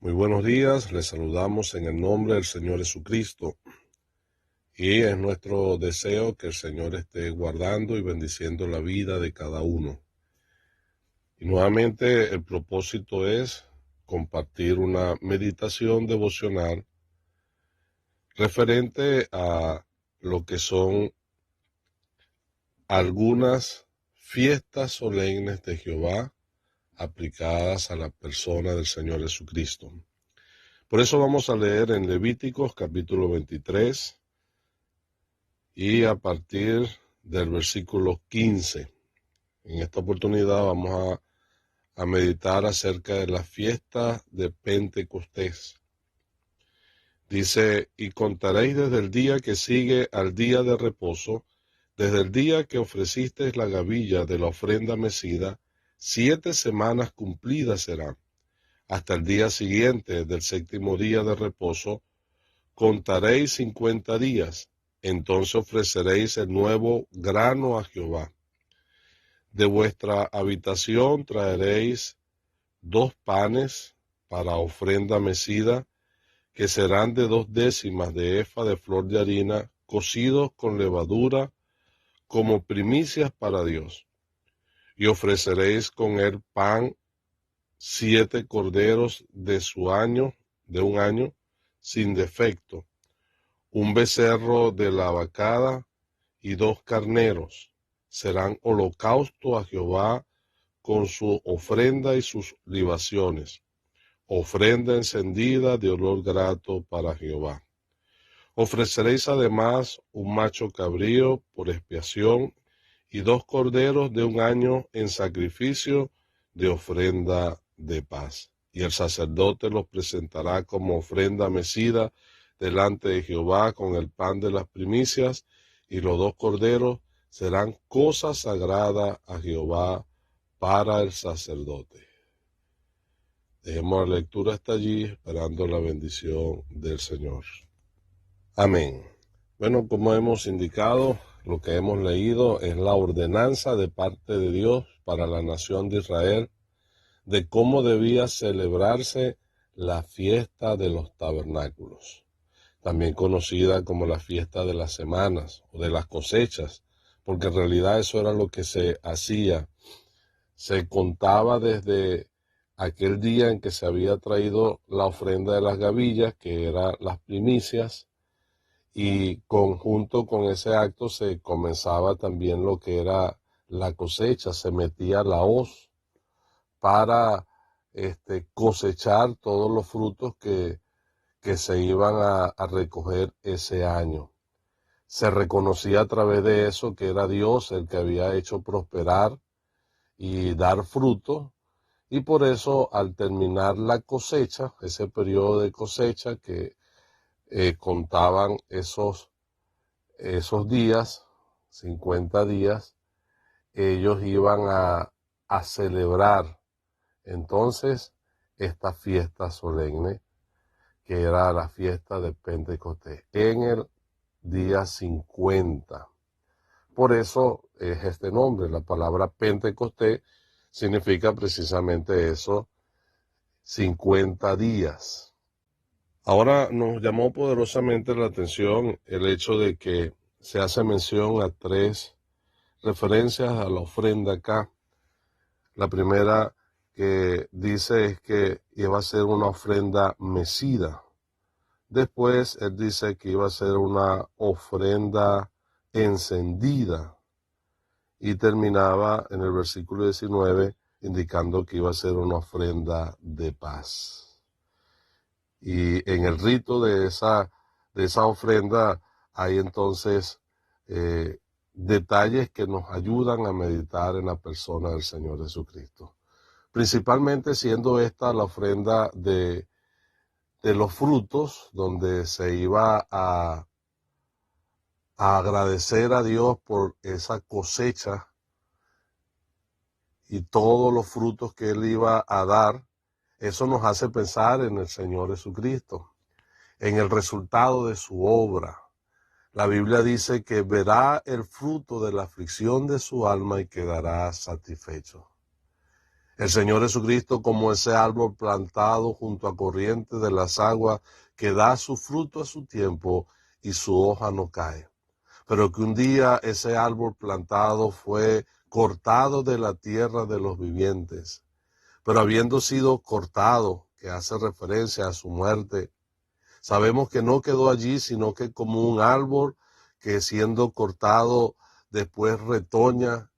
Muy buenos días, les saludamos en el nombre del Señor Jesucristo y es nuestro deseo que el Señor esté guardando y bendiciendo la vida de cada uno. Y nuevamente el propósito es compartir una meditación devocional referente a lo que son algunas fiestas solemnes de Jehová aplicadas a la persona del Señor Jesucristo. Por eso vamos a leer en Levíticos capítulo 23 y a partir del versículo 15. En esta oportunidad vamos a meditar acerca de la fiesta de Pentecostés. Dice, y contaréis desde el día que sigue al día de reposo, desde el día que ofrecisteis la gavilla de la ofrenda mecida, 7 semanas cumplidas serán. Hasta el día siguiente del 7º día de reposo, contaréis 50 días, entonces ofreceréis el nuevo grano a Jehová. De vuestra habitación traeréis 2 panes para ofrenda mecida, que serán de 2/10 de efa de flor de harina, cocidos con levadura, como primicias para Dios. Y ofreceréis con el pan 7 corderos de un año, sin defecto, un becerro de la vacada y 2 carneros. Serán holocausto a Jehová con su ofrenda y sus libaciones, ofrenda encendida de olor grato para Jehová. Ofreceréis además un macho cabrío por expiación y 2 corderos de un año en sacrificio de ofrenda de paz. Y el sacerdote los presentará como ofrenda mecida delante de Jehová con el pan de las primicias, y los 2 corderos serán cosa sagrada a Jehová para el sacerdote. Dejemos la lectura hasta allí, esperando la bendición del Señor. Amén. Bueno, como hemos indicado, lo que hemos leído es la ordenanza de parte de Dios para la nación de Israel de cómo debía celebrarse la fiesta de los tabernáculos, también conocida como la fiesta de las semanas o de las cosechas, porque en realidad eso era lo que se hacía. Se contaba desde aquel día en que se había traído la ofrenda de las gavillas, que eran las primicias, y conjunto con ese acto se comenzaba también lo que era la cosecha. Se metía la hoz para cosechar todos los frutos que se iban a recoger ese año. Se reconocía a través de eso que era Dios el que había hecho prosperar y dar fruto, y por eso al terminar la cosecha, ese periodo de cosecha que contaban esos días, 50 días, ellos iban a celebrar entonces esta fiesta solemne, que era la fiesta de Pentecostés, en el día 50. Por eso es este nombre. La palabra Pentecostés significa precisamente eso, 50 días. Ahora nos llamó poderosamente la atención el hecho de que se hace mención a 3 referencias a la ofrenda acá. La primera que dice es que iba a ser una ofrenda mecida. Después él dice que iba a ser una ofrenda encendida. Y terminaba en el versículo 19 indicando que iba a ser una ofrenda de paz. Y en el rito de esa ofrenda hay entonces detalles que nos ayudan a meditar en la persona del Señor Jesucristo. Principalmente siendo esta la ofrenda de los frutos, donde se iba a agradecer a Dios por esa cosecha y todos los frutos que Él iba a dar. Eso nos hace pensar en el Señor Jesucristo, en el resultado de su obra. La Biblia dice que verá el fruto de la aflicción de su alma y quedará satisfecho. El Señor Jesucristo como ese árbol plantado junto a corrientes de las aguas que da su fruto a su tiempo y su hoja no cae. Pero que un día ese árbol plantado fue cortado de la tierra de los vivientes. Pero habiendo sido cortado, que hace referencia a su muerte, sabemos que no quedó allí, sino que como un árbol que siendo cortado después retoña.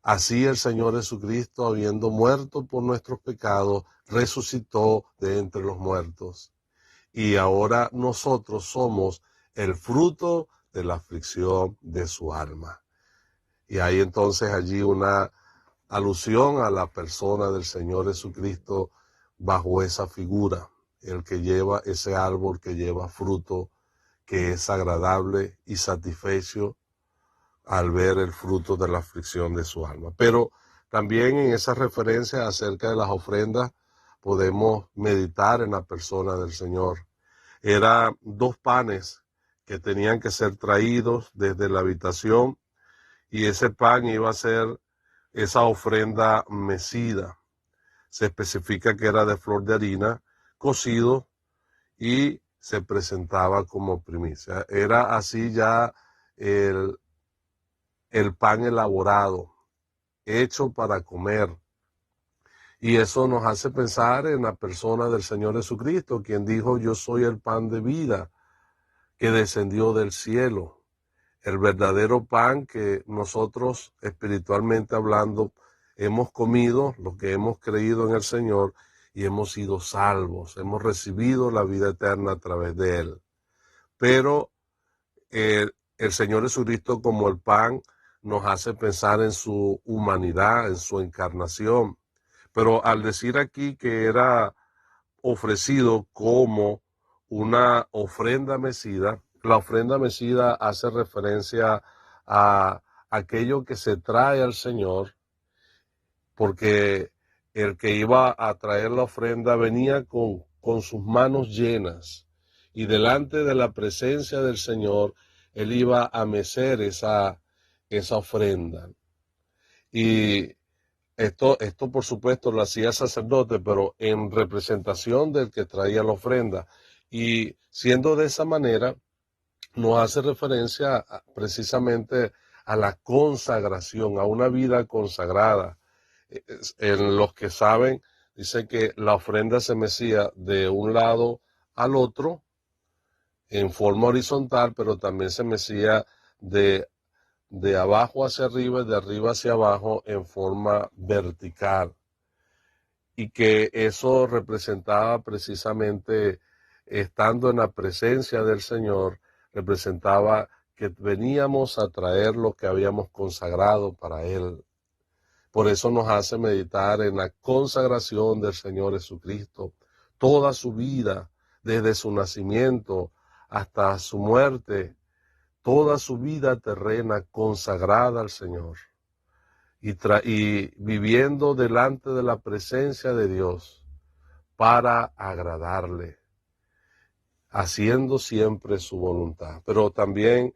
Así el Señor Jesucristo, habiendo muerto por nuestros pecados, resucitó de entre los muertos. Y ahora nosotros somos el fruto de la aflicción de su alma. Y hay entonces allí una alusión a la persona del Señor Jesucristo bajo esa figura, el que lleva ese árbol que lleva fruto, que es agradable y satisfecho al ver el fruto de la aflicción de su alma. Pero también en esas referencias acerca de las ofrendas podemos meditar en la persona del Señor. Eran 2 panes que tenían que ser traídos desde la habitación y ese pan iba a ser esa ofrenda mecida. Se especifica que era de flor de harina, cocido y se presentaba como primicia. Era así ya el pan elaborado, hecho para comer. Y eso nos hace pensar en la persona del Señor Jesucristo, quien dijo, yo soy el pan de vida que descendió del cielo. El verdadero pan que nosotros, espiritualmente hablando, hemos comido, lo que hemos creído en el Señor y hemos sido salvos, hemos recibido la vida eterna a través de Él. Pero el Señor Jesucristo como el pan nos hace pensar en su humanidad, en su encarnación. Pero al decir aquí que era ofrecido como una ofrenda mecida, la ofrenda mecida hace referencia a aquello que se trae al Señor, porque el que iba a traer la ofrenda venía con sus manos llenas y delante de la presencia del Señor, él iba a mecer esa ofrenda. Y esto por supuesto lo hacía el sacerdote, pero en representación del que traía la ofrenda. Y siendo de esa manera, nos hace referencia precisamente a la consagración, a una vida consagrada. En los que saben, dice que la ofrenda se mecía de un lado al otro en forma horizontal, pero también se mecía de abajo hacia arriba y de arriba hacia abajo en forma vertical. Y que eso representaba precisamente, estando en la presencia del Señor, representaba que veníamos a traer lo que habíamos consagrado para Él. Por eso nos hace meditar en la consagración del Señor Jesucristo, toda su vida, desde su nacimiento hasta su muerte, toda su vida terrena consagrada al Señor y viviendo delante de la presencia de Dios para agradarle, haciendo siempre su voluntad. Pero también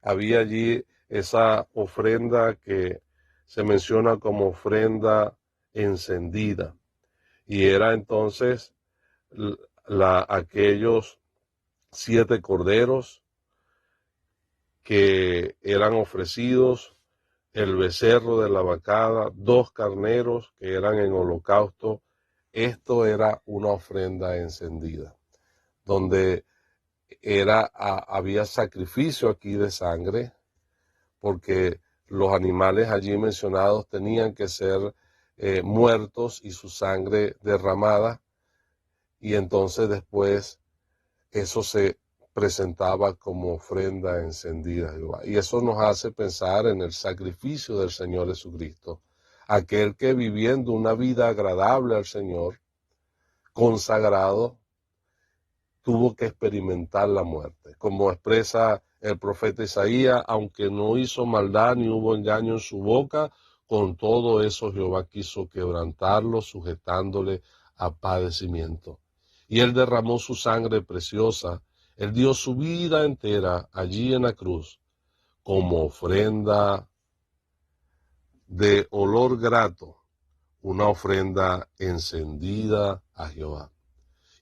había allí esa ofrenda que se menciona como ofrenda encendida, y era entonces aquellos 7 corderos que eran ofrecidos, el becerro de la vacada, 2 carneros que eran en holocausto. Esto era una ofrenda encendida, donde había sacrificio aquí de sangre, porque los animales allí mencionados tenían que ser muertos y su sangre derramada, y entonces después eso se presentaba como ofrenda encendida a Jehová. Y eso nos hace pensar en el sacrificio del Señor Jesucristo, aquel que viviendo una vida agradable al Señor, consagrado, tuvo que experimentar la muerte. Como expresa el profeta Isaías, aunque no hizo maldad ni hubo engaño en su boca, con todo eso Jehová quiso quebrantarlo, sujetándole a padecimiento. Y él derramó su sangre preciosa, él dio su vida entera allí en la cruz, como ofrenda de olor grato, una ofrenda encendida a Jehová.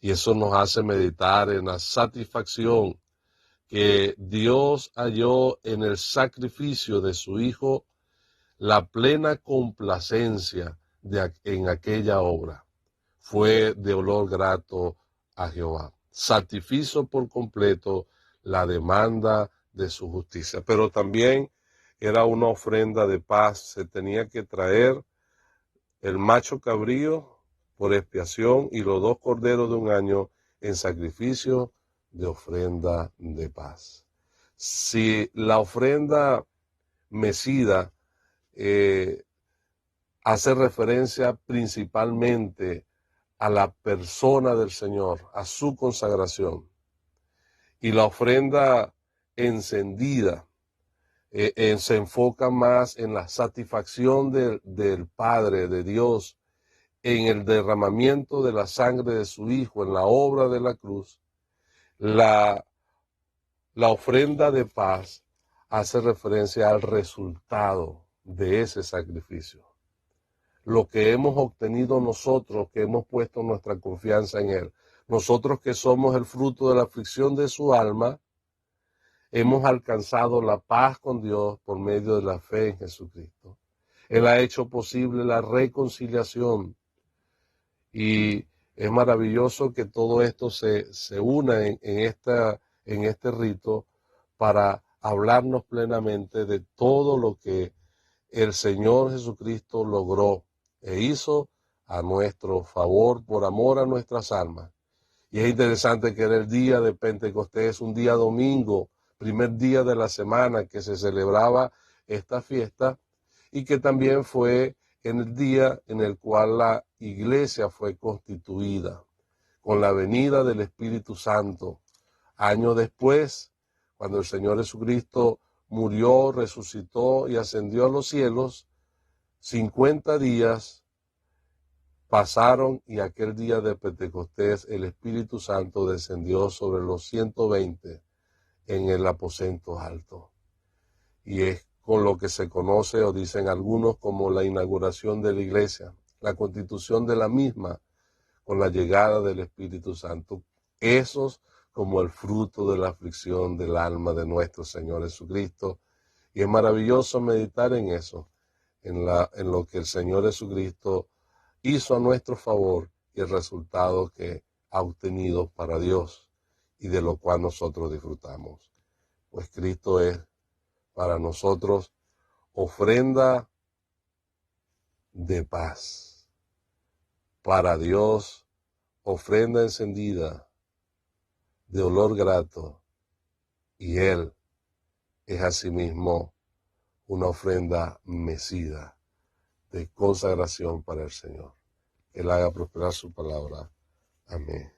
Y eso nos hace meditar en la satisfacción que Dios halló en el sacrificio de su Hijo, la plena complacencia en aquella obra. Fue de olor grato a Jehová. Satisfizo por completo la demanda de su justicia. Pero también era una ofrenda de paz. Se tenía que traer el macho cabrío por expiación y los 2 corderos de un año en sacrificio de ofrenda de paz. Si la ofrenda mecida hace referencia principalmente a la persona del Señor, a su consagración, y la ofrenda encendida se enfoca más en la satisfacción del Padre, de Dios, en el derramamiento de la sangre de su Hijo, en la obra de la cruz. La ofrenda de paz hace referencia al resultado de ese sacrificio. Lo que hemos obtenido nosotros, que hemos puesto nuestra confianza en Él. Nosotros que somos el fruto de la aflicción de su alma, hemos alcanzado la paz con Dios por medio de la fe en Jesucristo. Él ha hecho posible la reconciliación. Y es maravilloso que todo esto se una en este rito para hablarnos plenamente de todo lo que el Señor Jesucristo logró e hizo a nuestro favor por amor a nuestras almas. Y es interesante que era el día de Pentecostés, un día domingo, primer día de la semana que se celebraba esta fiesta, y que también fue en el día en el cual la iglesia fue constituida, con la venida del Espíritu Santo. Años después, cuando el Señor Jesucristo murió, resucitó y ascendió a los cielos, 50 días pasaron y aquel día de Pentecostés el Espíritu Santo descendió sobre los 120 en el aposento alto. Y es con lo que se conoce o dicen algunos como la inauguración de la iglesia, la constitución de la misma con la llegada del Espíritu Santo. Esos como el fruto de la aflicción del alma de nuestro Señor Jesucristo. Y es maravilloso meditar en eso, en lo que el Señor Jesucristo hizo a nuestro favor y el resultado que ha obtenido para Dios y de lo cual nosotros disfrutamos. Pues Cristo es para nosotros ofrenda de paz. Para Dios, ofrenda encendida de olor grato. Y Él es asimismo una ofrenda mecida de consagración para el Señor. Que Él haga prosperar su palabra. Amén.